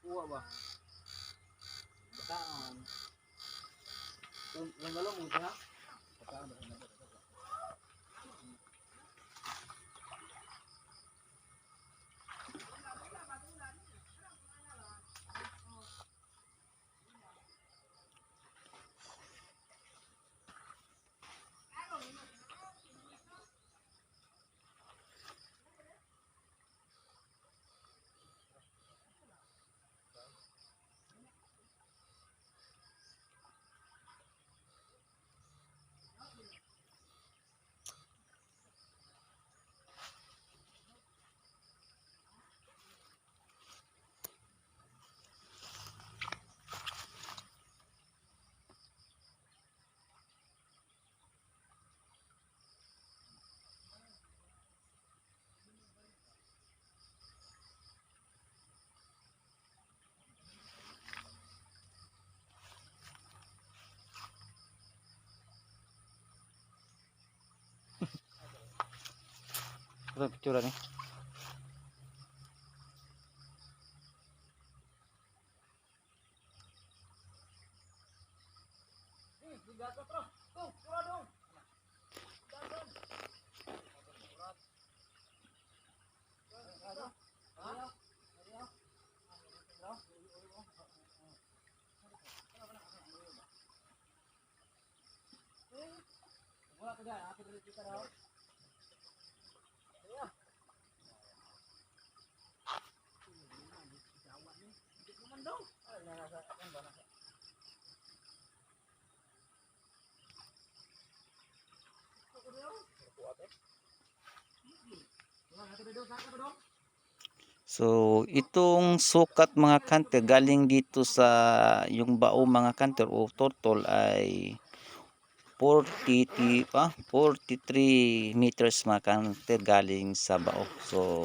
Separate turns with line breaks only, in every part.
kuha ba? Bataan. Yung galong mo ha? Bataan ba?
Ito picture ni.
Wala ka dyan, ako dito kita raw.
So itong sukat mga kanter galing dito sa yung bao mga kanter o turtle ay 43 meters mga kanter galing sa bao. So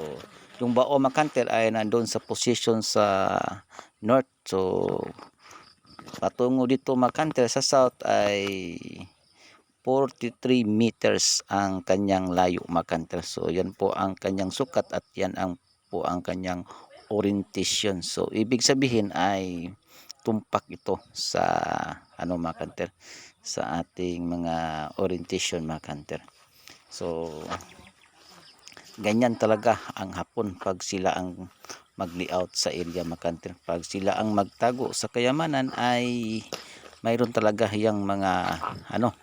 yung bao mga kanter ay nandoon sa position sa north. So patungo dito mga kanter sa south ay 43 meters ang kanyang layo mga kanter. So yan po ang kanyang sukat at yan ang po ang kanyang orientation. So ibig sabihin ay tumpak ito sa ano mga kanter, sa ating mga orientation mga kanter. So ganyan talaga ang Hapon pag sila ang mag-layout sa area mga kanter. Pag sila ang magtago sa kayamanan ay mayroon talaga yang mga ano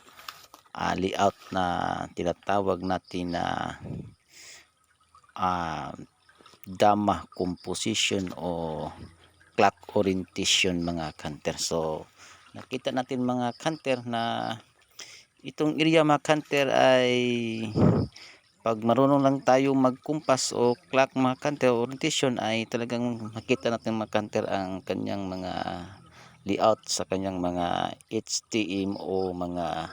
layout na tinatawag natin na dama composition o clock orientation mga kanter. So nakita natin mga kanter na itong area mga kanter ay pag marunong lang tayo magkumpas o clock mga kanter orientation ay talagang makita natin mga kanter ang kanyang mga layout sa kanyang mga HTM o mga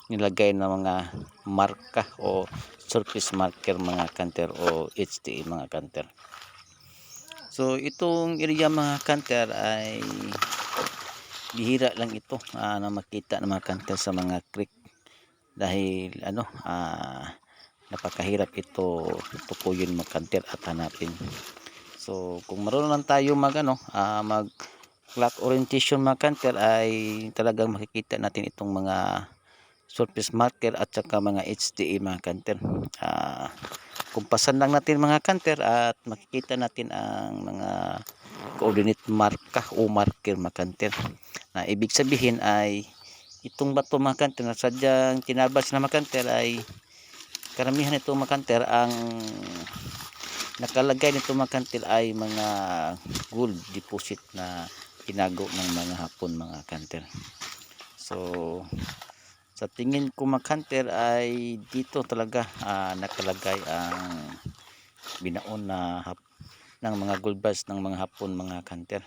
nilagay na mga marka o surface marker mga kanter o HTA mga kanter. So itong area mga kanter ay bihira lang ito na makita ng mga kanter sa mga creek dahil napakahirap ito tukuyin mga kanter at hanapin. So kung marunong lang tayo mag clock orientation mga kanter ay talagang makikita natin itong mga surface marker at saka mga HDA mga kanter. Kumpasan lang natin mga kanter at makikita natin ang mga coordinate marka o marker mga kanter. Na ibig sabihin ay itong bato mga kanter na sadyang tinabas na mga kanter ay karamihan nito mga kanter ang nakalagay nito mga kanter ay mga gold deposit na tinago ng mga Hapon mga kanter. So sa tingin ko mga kanter ay dito talaga nakalagay ang binaon ng mga gold bars ng mga Hapon mga kanter.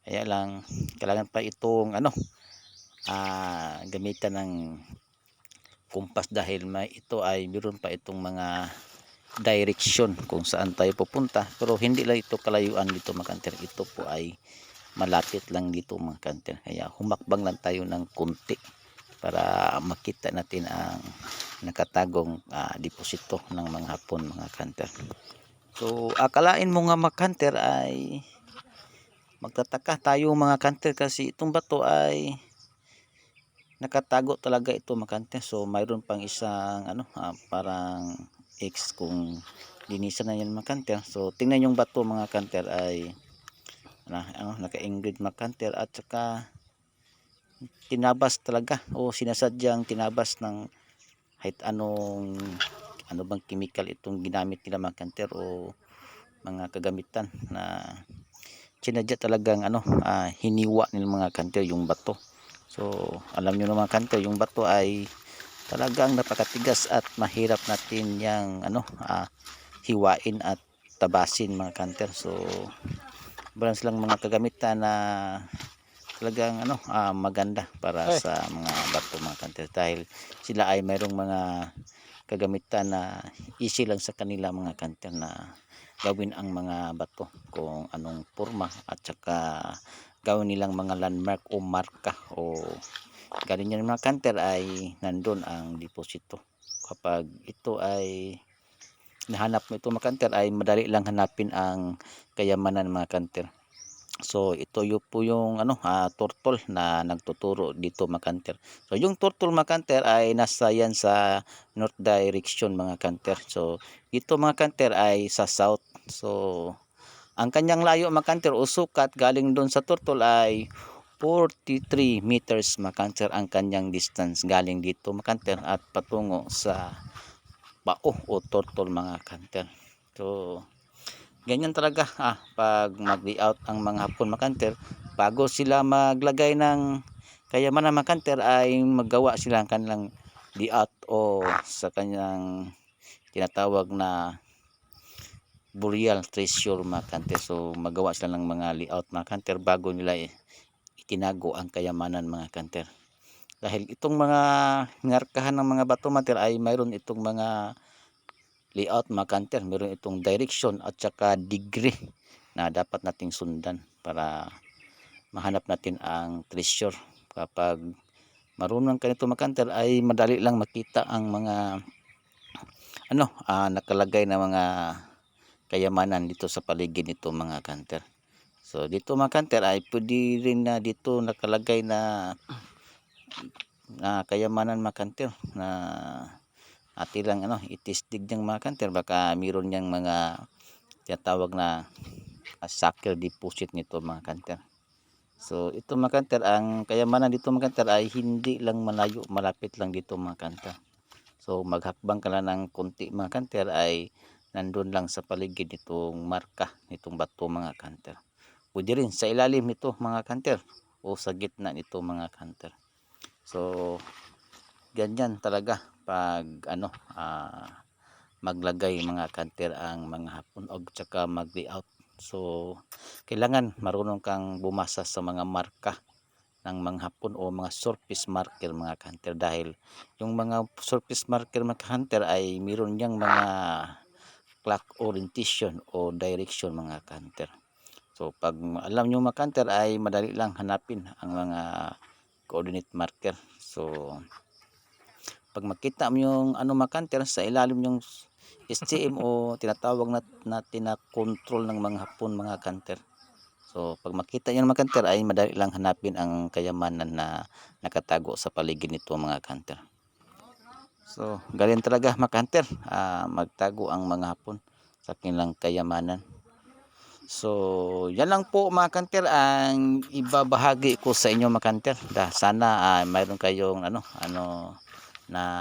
Kaya lang kailangan pa itong gamitan ng kumpas dahil ito ay meron pa itong mga direction kung saan tayo pupunta, pero hindi lang ito kalayuan dito mga kanter. Ito po ay malapit lang dito mga kanter, kaya humakbang lang tayo ng kunti para makita natin ang nakatagong deposito ng mga Hapon mga kanter. So akalain mo nga mga kanter ay magtataka tayo mga kanter kasi itong bato ay nakatago talaga ito mga kanter. So mayroon pang isang parang X kung linisan na yan mga kanter. So tingnan yung bato mga kanter ay naka-ingrid mga kanter, at saka tinabas talaga o sinasadyang tinabas ng kahit ano bang chemical itong ginamit nila mga kanter o mga kagamitan na sinadya talagang hiniwa nila mga kanter yung bato. So alam nyo na mga kanter, yung bato ay talagang napakatigas at mahirap natin yang hiwain at tabasin mga kanter. So meron silang mga kagamitan na talagang maganda para sa mga bato mga kanter, dahil sila ay mayroong mga kagamitan na easy lang sa kanila mga kanter na gawin ang mga bato kung anong porma, at saka gawin nilang mga landmark o marka, o galing yan mga kanter ay nandun ang deposito. Kapag ito ay nahanap mo ito mga kanter ay madali lang hanapin ang kayamanan mga kanter. So ito po yung turtle na nagtuturo dito mga kanter. So yung turtle mga kanter ay nasa yan sa north direction mga kanter. So dito mga kanter ay sa south. So ang kanyang layo mga kanter o sukat galing doon sa turtle ay 43 meters mga kanter ang kanyang distance galing dito mga kanter at patungo sa bao o turtle mga kanter. So ganyan talaga pag mag-layout ang mga Hapon mga kanter, bago sila maglagay ng kayamanan mga kanter ay maggawa sila ng kanilang layout o sa kanyang tinatawag na burial treasure mga kanter. So magawa sila ng mga layout mga kanter bago nila itinago ang kayamanan mga kanter. Dahil itong mga ngarkahan ng mga bato mater ay mayroon itong mga layout mga kanter, meron itong direction at saka degree na dapat nating sundan para mahanap natin ang treasure. Kapag marunong ka nito mga kanter ay madali lang makita ang mga nakalagay na mga kayamanan dito sa paligid nito mga kanter. So dito mga kanter ay pwede rin na dito nakalagay na kayamanan mga kanter na atilang itisdig ng mga kanter, baka mayroon niyang mga tinatawag na sucker deposit nito mga kanter. So ito mga kanter, ang kayamanan dito mga kanter ay hindi lang malayo, malapit lang dito mga kanter. So maghakbang ka lang ng konti mga kanter ay nandun lang sa paligid nitong marka nitong bato mga kanter. Pwede rin sa ilalim nito mga kanter o sa gitna nito mga kanter. So ganyan talaga pag maglagay mga kanter ang mga Hapon o tsaka mag-layout. So kailangan marunong kang bumasa sa mga marka ng mga Hapon o mga surface marker mga kanter, dahil yung mga surface marker mga kanter ay meron niyang mga clock orientation o direction mga kanter. So pag alam nyo mga kanter ay madali lang hanapin ang mga coordinate marker. So pag makita mo yung mga kanter sa ilalim yung STM o tinatawag natin na control ng mga Hapon mga kanter. So pag makita nyo mga kanter ay madali lang hanapin ang kayamanan na nakatago sa paligid nito mga kanter. So galing talaga mga kanter, magtago ang mga Hapon sa kanilang kayamanan. So yan lang po mga kanter ang ibabahagi ko sa inyo mga kanter. Sana mayroon kayong na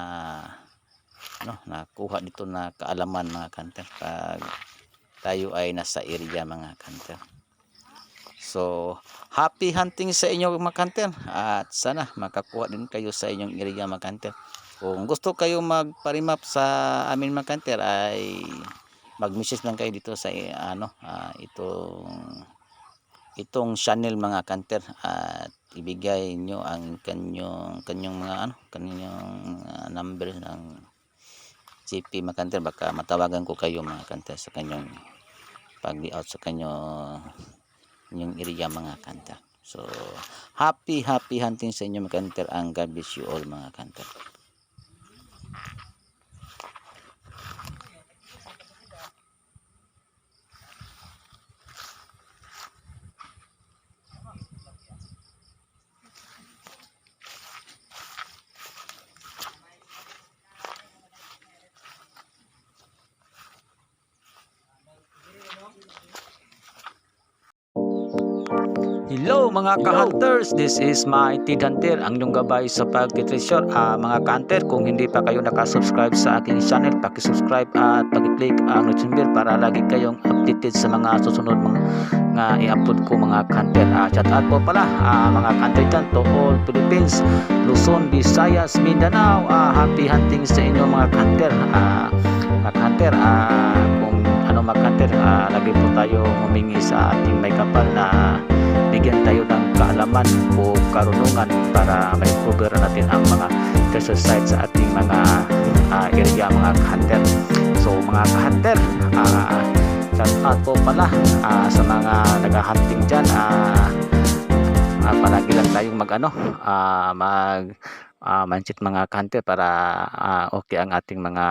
nakuha dito na kaalaman mga kanter pag tayo ay nasa area mga kanter. So happy hunting sa inyo mga kanter, at sana makakuha din kayo sa inyong area mga kanter. Kung gusto kayo magparimap sa amin mga kanter ay mag-message lang kayo dito sa itong channel mga kanter, at ibigay nyo ang kanyang mga number ng CP mga kanter, baka matawagan ko kayo mga kanter sa kanyang pag-layout sa kanyang area mga kanter. So happy hunting sa inyo mga kanter, ang God bless you all mga kanter. Hello mga ka-hunters, this is my Tid Hunter, ang inyong gabay sa pagtitreasure. Mga ka-hunter, kung hindi pa kayo nakasubscribe sa aking channel, pakisubscribe at pakiclick ang notification bell para lagi kayong updated sa mga susunod mga i-upload ko mga ka-hunter. Shout out po pala mga ka-hunter dyan to all Philippines, Luzon, Visayas, Mindanao. Happy hunting sa inyo mga ka-hunter. Mga ka-hunter, kung ano mga ka-hunter, lagi po tayo humingi sa ating may kapal na bigyan tayo ng kaalaman o karunungan para may cover natin ang mga treasure sites sa ating mga area mga ka-hunter. So mga ka-hunter, shout out po pala sa mga nag-hunting dyan. Palagi lang tayong mindset mga ka-hunter para okay ang ating mga